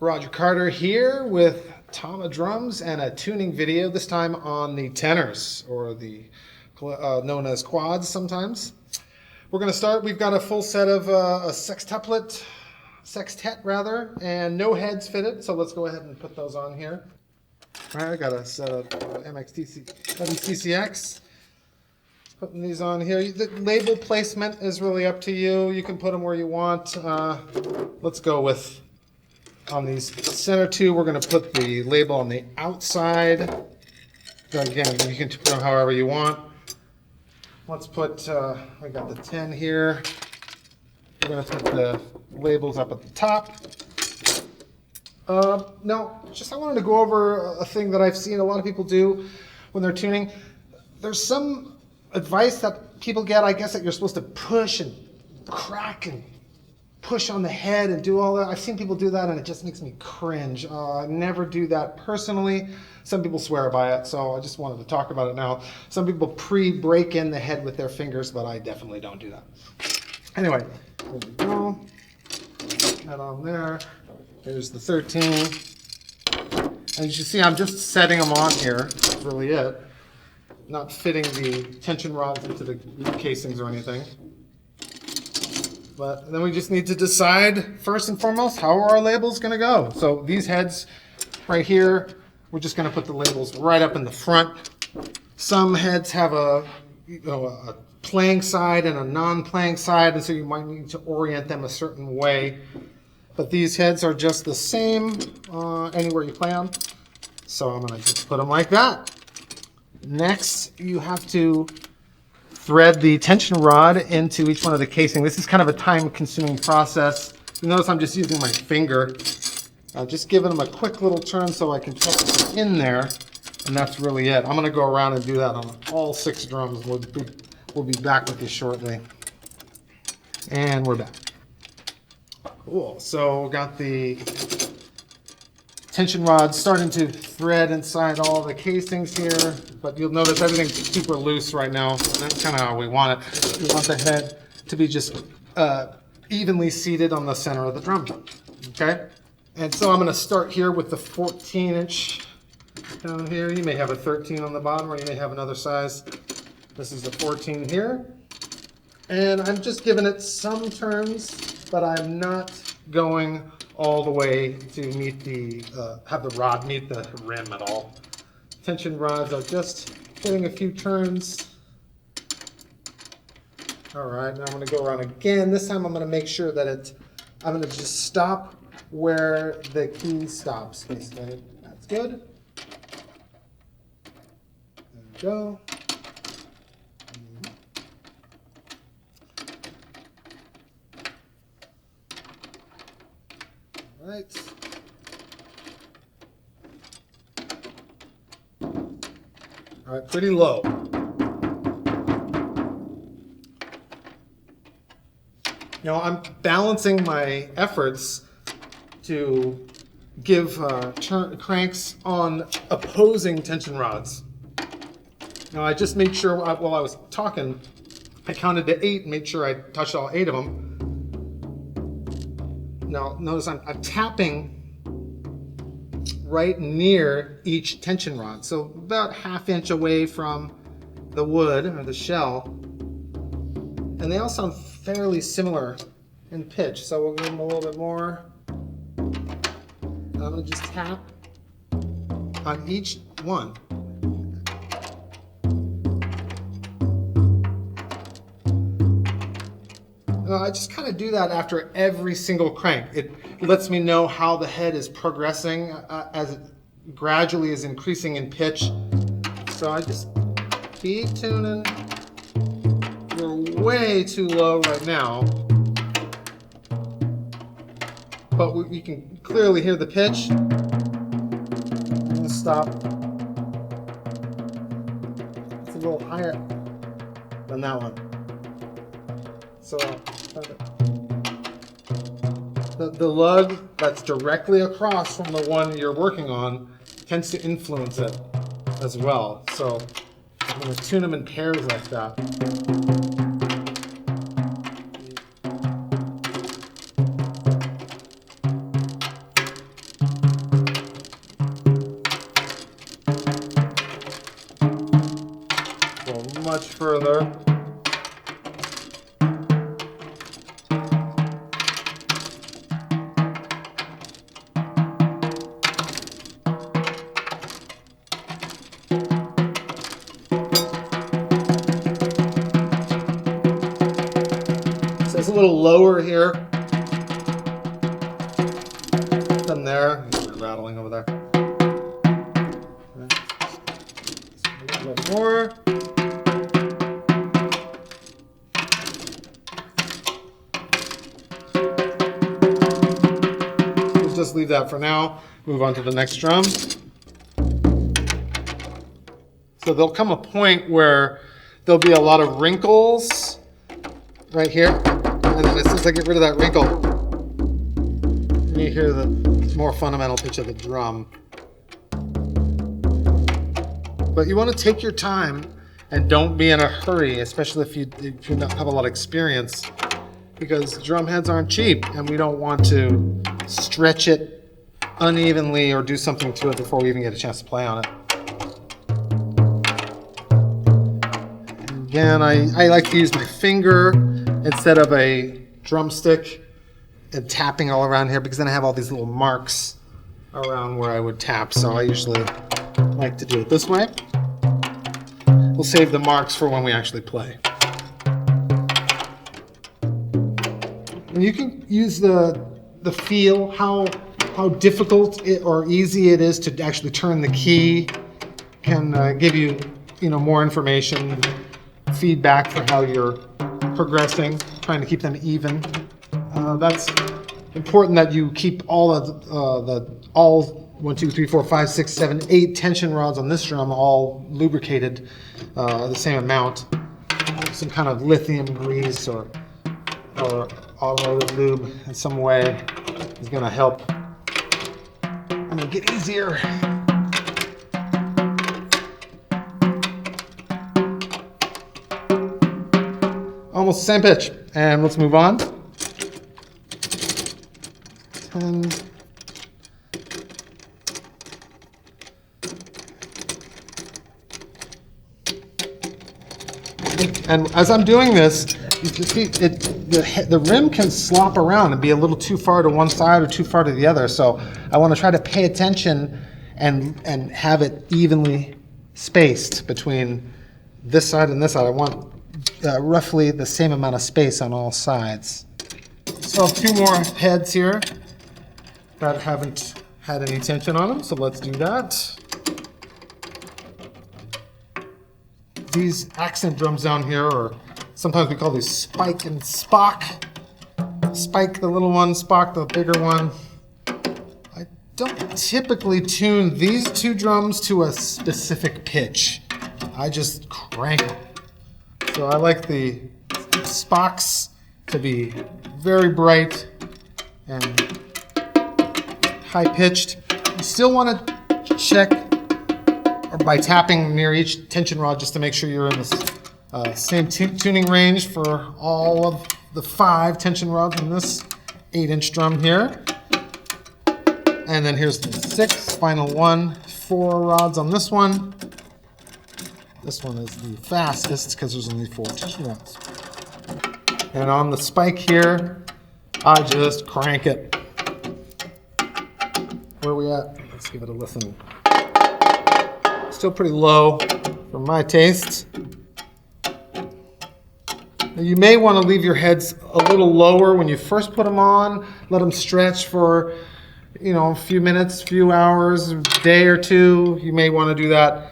Roger Carter here with TAMA drums and a tuning video, this time on the tenors, or the known as quads sometimes. We're going to start. We've got a full set of a sextet rather, and no heads fitted, so let's go ahead and put those on here. All right, I got a set of MXTCX. Putting these on here. The label placement is really up to you. You can put them where you want. Let's go with, on these center two, we're going to put the label on the outside. Again, you can put them however you want. Let's put, we got the 10 here. We're going to put the labels up at the top. Now, I wanted to go over a thing that I've seen a lot of people do when they're tuning. There's some advice that people get, I guess, that you're supposed to push and crack and push on the head and do all that. I've seen people do that and it just makes me cringe. I never do that personally. Some people swear by it, so I just wanted to talk about it now. Some people pre-break in the head with their fingers, but I definitely don't do that. Anyway, there we go. That on there. Here's the 13. And as you see, I'm just setting them on here. That's really it. Not fitting the tension rods into the casings or anything. But then we just need to decide, first and foremost, how are our labels going to go. So these heads right here, we're just going to put the labels right up in the front. Some heads have a playing side and a non-playing side, and so you might need to orient them a certain way. But these heads are just the same anywhere you play them. So I'm going to just put them like that. Next, you have to thread the tension rod into each one of the casing. This is kind of a time-consuming process. You notice I'm just using my finger. Just giving them a quick little turn so I can tuck it in there, and that's really it. I'm going to go around and do that on all 6 drums. We'll be back with you shortly. And we're back. Cool. So got the tension rod starting to thread inside all the casings here, but you'll notice everything's super loose right now. That's kind of how we want it. We want the head to be just evenly seated on the center of the drum. Okay? And so I'm going to start here with the 14-inch down here. You may have a 13 on the bottom, or you may have another size. This is a 14 here. And I'm just giving it some turns, but I'm not going all the way to meet the, have the rod meet the rim at all. Tension rods are just getting a few turns. All right, now I'm going to go around again. This time I'm going to make sure that I'm going to just stop where the key stops, basically. That's good. There we go. Right. All right, pretty low. Now I'm balancing my efforts to give cranks on opposing tension rods. Now I just made sure while I was talking, I counted to 8 and made sure I touched all 8 of them. Now, notice I'm tapping right near each tension rod, so about ½ inch away from the wood or the shell. And they all sound fairly similar in pitch, so we'll give them a little bit more. And I'm going to just tap on each one. I just kind of do that after every single crank. It lets me know how the head is progressing as it gradually is increasing in pitch. So I just keep tuning. We're way too low right now, but you can clearly hear the pitch. I'm going to stop. It's a little higher than that one. So the lug that's directly across from the one you're working on tends to influence it as well. So I'm going to tune them in pairs like that. much further. So it's a little lower here than there. Rattling over there. A little bit more. We'll just leave that for now. Move on to the next drum. So there'll come a point where there'll be a lot of wrinkles right here. And then as soon as I get rid of that wrinkle, you hear the more fundamental pitch of the drum. But you want to take your time and don't be in a hurry, especially if you don't have a lot of experience, because drum heads aren't cheap and we don't want to stretch it unevenly or do something to it before we even get a chance to play on it. Again, I like to use my finger instead of a drumstick and tapping all around here, because then I have all these little marks around where I would tap. So I usually like to do it this way. We'll save the marks for when we actually play. And you can use the feel, how difficult or easy it is to actually turn the key, can give you more information, feedback for how you're progressing, trying to keep them even. That's important that you keep all of all 1, 2, 3, 4, 5, 6, 7, 8 tension rods on this drum all lubricated the same amount. Some kind of lithium grease or automotive lube in some way is going to help get easier. Almost the same pitch, and let's move on. 10. And as I'm doing this, you can see the rim can slop around and be a little too far to one side or too far to the other. So I want to try to pay attention and have it evenly spaced between this side and this side. I want roughly the same amount of space on all sides. So I have 2 more heads here that haven't had any tension on them, so let's do that. These accent drums down here, or sometimes we call these spike and spock. Spike the little one, spock the bigger one. I don't typically tune these 2 drums to a specific pitch. I just crank them. So I like the spocks to be very bright and high-pitched. You still want to check by tapping near each tension rod just to make sure you're in the same tuning range for all of the 5 tension rods in this 8-inch drum here. And then here's the 6, final one, 4 rods on this one. This one is the fastest because there's only 4 tension rods. And on the spike here, I just crank it. Where are we at? Let's give it a listen. Still pretty low for my taste. Now you may want to leave your heads a little lower when you first put them on. Let them stretch for, a few minutes, few hours, a day or 2. You may want to do that.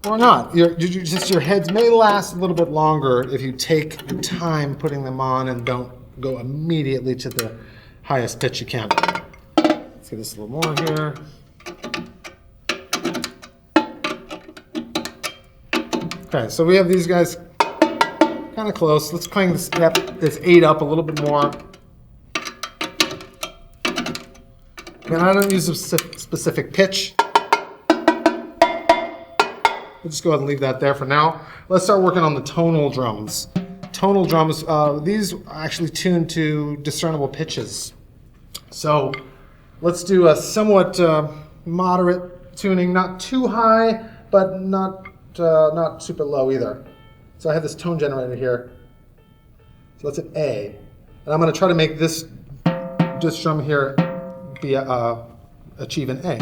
Or not. Your heads may last a little bit longer if you take your time putting them on and don't go immediately to the highest pitch you can. Let's get this a little more here. Okay, so we have these guys kind of close. Let's crank this 8 up a little bit more. And I don't use a specific pitch. We'll just go ahead and leave that there for now. Let's start working on the tonal drums. Tonal drums, these are actually tuned to discernible pitches. So let's do a somewhat moderate tuning, not too high, but not not super low either. So I have this tone generator here. So that's an A. And I'm going to try to make this drum here be achieve an A.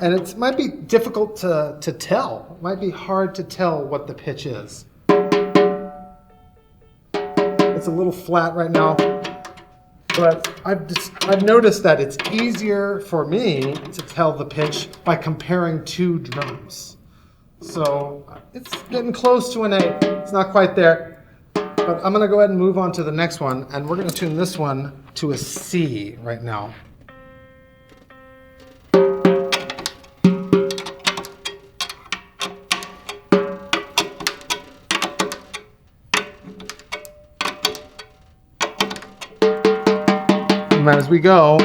And it might be difficult to tell. It might be hard to tell what the pitch is. It's a little flat right now, but I've noticed that it's easier for me to tell the pitch by comparing two drums. So it's getting close to an A. It's not quite there, but I'm gonna go ahead and move on to the next one, and we're gonna tune this one to a C right now. And as we go,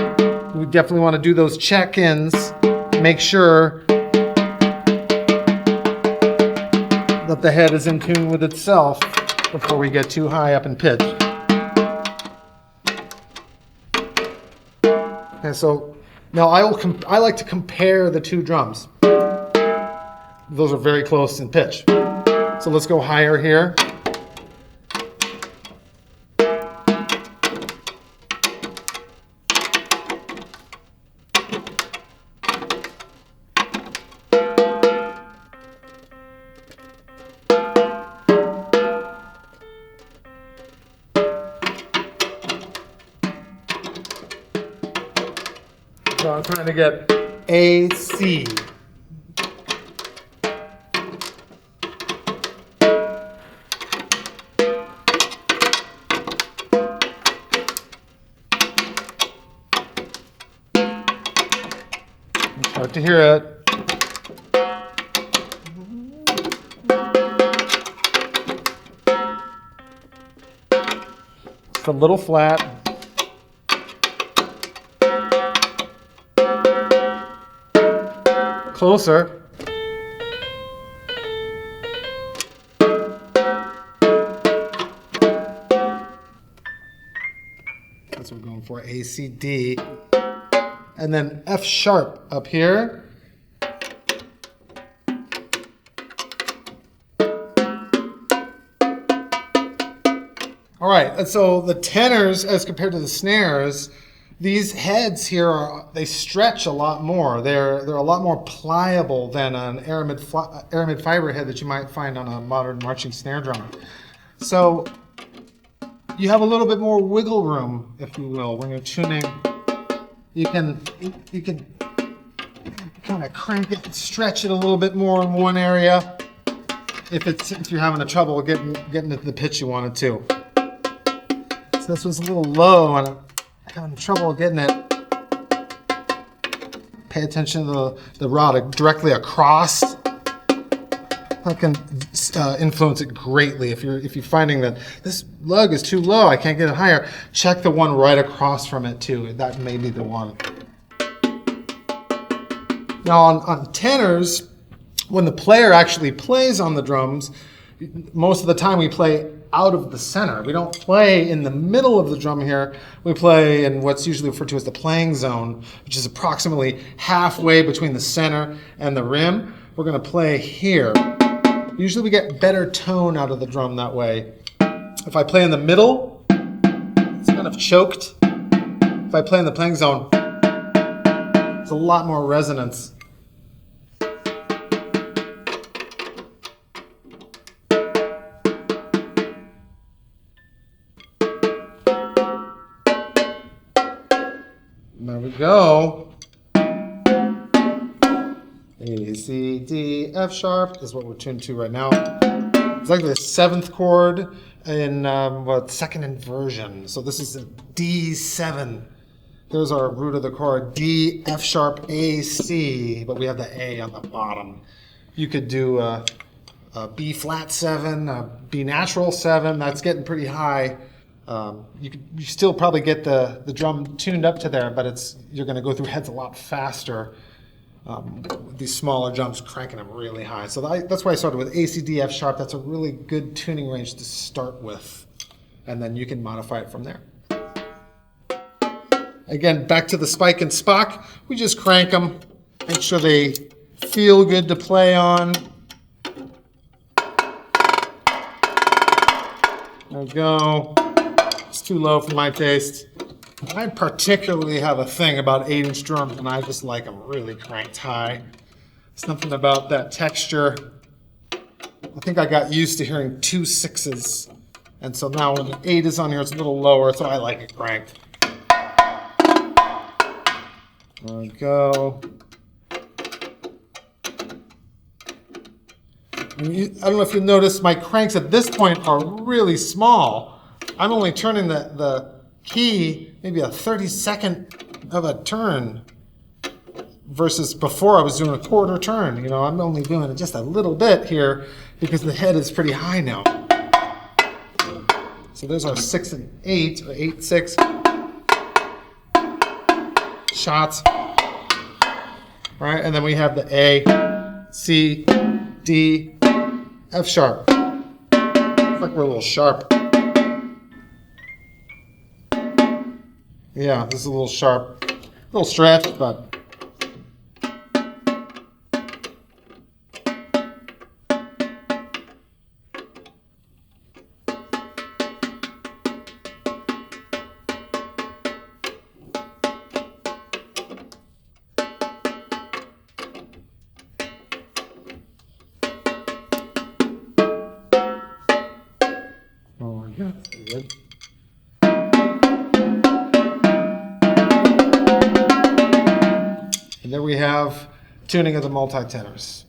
we definitely want to do those check-ins, make sure that the head is in tune with itself before we get too high up in pitch. Okay, so now I like to compare the two drums. Those are very close in pitch. So let's go higher here. So I'm trying to get A, C. Start to hear it. It's a little flat. Closer. That's what we're going for, A, C, D. And then F sharp up here. All right, and so the tenors as compared to the snares, these heads here they stretch a lot more. They're a lot more pliable than an aramid fiber head that you might find on a modern marching snare drum. So you have a little bit more wiggle room, if you will, when you're tuning. You can kind of crank it, stretch it a little bit more in one area if you're having a trouble getting to the pitch you want it to. So this was a little low and I'm having trouble getting it. Pay attention to the rod directly across. That can influence it greatly. If you're finding that this lug is too low, I can't get it higher, check the one right across from it too. That may be the one. Now on tenors, when the player actually plays on the drums, most of the time we play out of the center. We don't play in the middle of the drum here. We play in what's usually referred to as the playing zone, which is approximately halfway between the center and the rim. We're going to play here. Usually we get better tone out of the drum that way. If I play in the middle, it's kind of choked. If I play in the playing zone, it's a lot more resonance. There we go. A, C, D, F sharp is what we're tuned to right now. It's like the 7th chord in second inversion. So this is a D7. There's our root of the chord, D, F sharp, A, C, but we have the A on the bottom. You could do a B flat 7, a B natural 7. That's getting pretty high. You still probably get the drum tuned up to there, but you're going to go through heads a lot faster. these smaller jumps, cranking them really high. So that's why I started with A, C, D, F sharp. That's a really good tuning range to start with. And then you can modify it from there. Again, back to the spike and spock. We just crank them, make sure they feel good to play on. There we go. It's too low for my taste. I particularly have a thing about 8-inch drums, and I just like them really cranked high. Something about that texture. I think I got used to hearing 2 6s, and so now when the 8 is on here, it's a little lower, so I like it cranked. There we go. I don't know if you notice, my cranks at this point are really small. I'm only turning the key maybe a 32nd of a turn versus before I was doing a quarter turn. You know, I'm only doing it just a little bit here because the head is pretty high now. So there's our 6 and 8, or 8, 6 shots. All right, and then we have the A, C, D, F sharp. It's like we're a little sharp. Yeah, this is a little sharp, a little stretch, but. Oh, yeah, good. And there we have tuning of the multi-tenors.